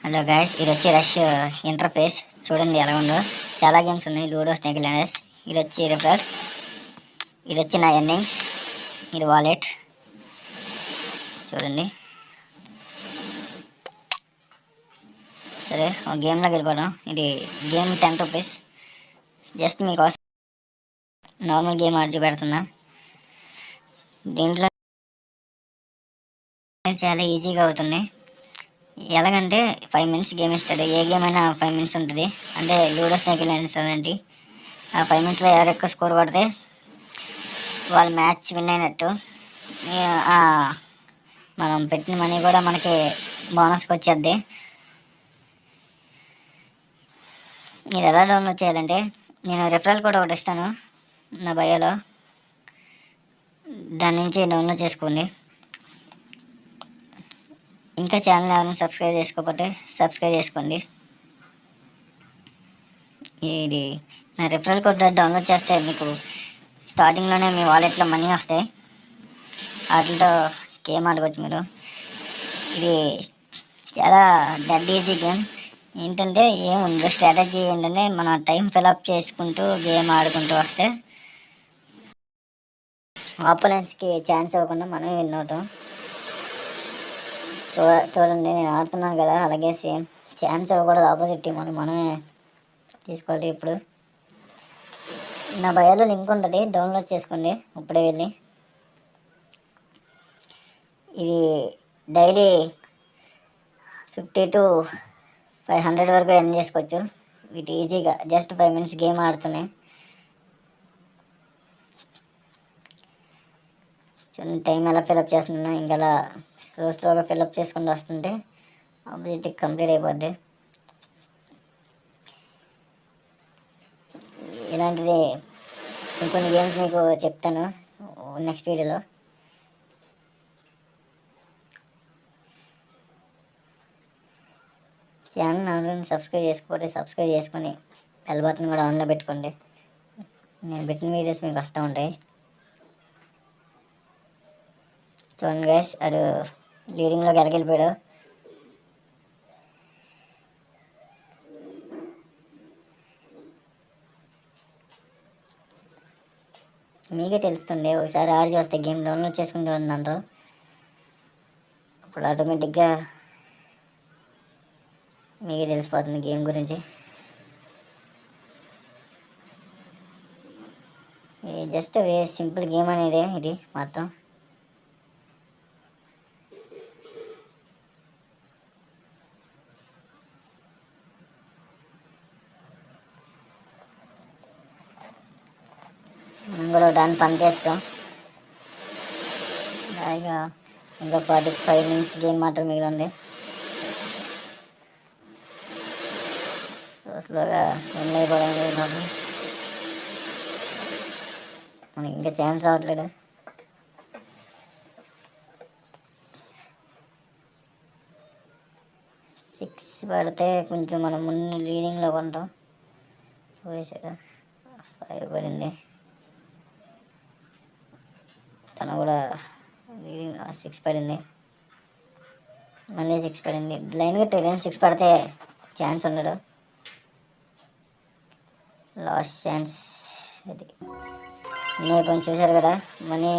Hello guys, ఇది వచ్చి rush interface చూడండి ఎలా ఉందో. చాలా గేమ్స్ ఉన్నాయి, లూడో, స్నేక్ ల్యాండర్స్. ఇది వచ్చి రిఫర్, ఇది వచ్చి నా ఎర్నింగ్స్, ఇది వాలెట్ చూడండి. సరే, ఒక గేమ్లోకి వెళ్ళిపోవడం. ఇది గేమ్ 10 రూపీస్. జస్ట్ మీకోసం నార్మల్ గేమ్ ఆడి చూపెడుతున్నా. దీంట్లో చాలా ఈజీగా అవుతుంది. ఎలాగంటే 5 మినిట్స్ గేమ్ ఇస్తాడు. ఏ గేమ్ అయినా 5 మినిట్స్ ఉంటుంది. అంటే లూడో, స్నేక్ ల్యాండర్స్ అలాంటి ఆ 5 మినిట్స్లో ఎవరు ఎక్కువ స్కోర్ పడితే వాళ్ళు మ్యాచ్ విన్ అయినట్టు. మనం పెట్టిన మనీ కూడా మనకి బోనస్కి వచ్చేద్ది. మీరు ఎలా డౌన్లోడ్ చేయాలంటే, నేను రిఫరల్ కోడ్ ఒకటి ఇస్తాను నా బయోలో, దాని నుంచి డౌన్లోడ్ చేసుకోండి. ఇంకా ఛానల్ ఎవరైనా సబ్స్క్రైబ్ చేసుకోకపోతే సబ్స్క్రైబ్ చేసుకోండి. ఇది నా రిఫరల్ కోడ్ డౌన్లోడ్ చేస్తే మీకు స్టార్టింగ్లోనే మీ వాలెట్లో మనీ వస్తాయి. వాటితో గేమ్ ఆడుకోవచ్చు మీరు. ఇది చాలా డెడ్ ఈజీ గేమ్. ఏంటంటే ఏముంది, స్ట్రాటజీ ఏంటంటే మన టైం ఫిల్అప్ చేసుకుంటూ గేమ్ ఆడుకుంటూ వస్తే ఆపోనెంట్స్కి ఛాన్స్ ఇవ్వకుండా మనమే విన్ అవుతాం. చూడండి, నేను ఆడుతున్నాను కదా, అలాగే సేమ్ ఛాన్స్ ఇవ్వకూడదు ఆపోజిట్ టీం అని మనమే తీసుకోవాలి. ఇప్పుడు నా బయోలో లింక్ ఉంటుంది, డౌన్లోడ్ చేసుకోండి ఇప్పుడే వెళ్ళి. ఇది డైలీ 50 to 500 వరకు ఎర్న్ చేసుకోవచ్చు. వీటి ఈజీగా జస్ట్ 5 మినిట్స్ గేమ్ ఆడుతున్నాయి. చూడండి టైం ఎలా ఫిల్అప్ చేస్తున్నా. ఇంకా అలా స్లోగా ఫిల్అప్ చేసుకుంటూ వస్తుంటే ఆబ్జెక్ట్ కంప్లీట్ అయిపోద్ది. ఇలాంటిది ఇంకొన్ని గేమ్స్ మీకు చెప్తాను నెక్స్ట్ వీడియోలో. ఛానల్ ఆల్రెడీ సబ్స్క్రైబ్ చేసుకోకపోతే సబ్స్క్రైబ్ చేసుకొని బెల్ బటన్ కూడా ఆన్లో పెట్టుకోండి. నేను పెట్టిన వీడియోస్ మీకు వస్తూ ఉంటాయి. చూడండి గైస్, అడు లీడింగ్లోకి వెళ్ళిపోయాడు. మీకే తెలుస్తుంది, ఒకసారి ఆడి చూస్తే గేమ్ డౌన్లోడ్ చేసుకుంటూ ఉన్నారు. అప్పుడు ఆటోమేటిక్గా మీకే తెలిసిపోతుంది గేమ్ గురించి. జస్ట్ సింపుల్ గేమ్ అనేది ఇది మాత్రం. మనం కూడా దాన్ని పని చేస్తాం. అలాగా ఇంకా 45 మినిట్స్ గేమ్ మాత్రం మిగిలింది. స్లోగా విన్ అయిపోవడం నాకు మనకి ఇంకా ఛాన్స్ రావట్లేదు. సిక్స్ పడితే కొంచెం మనం ముందు లీడింగ్లో కొంటాం. పోయేసాడు, 5 పడింది. తను కూడా లీడింగ్ 6 పడింది, మళ్ళీ 6 పడింది. లైన్గా 6 పడితే ఛాన్స్ ఉండడు. లాస్ట్ ఛాన్స్ అది. నేను కొంచెం చూశారు కదా మనీ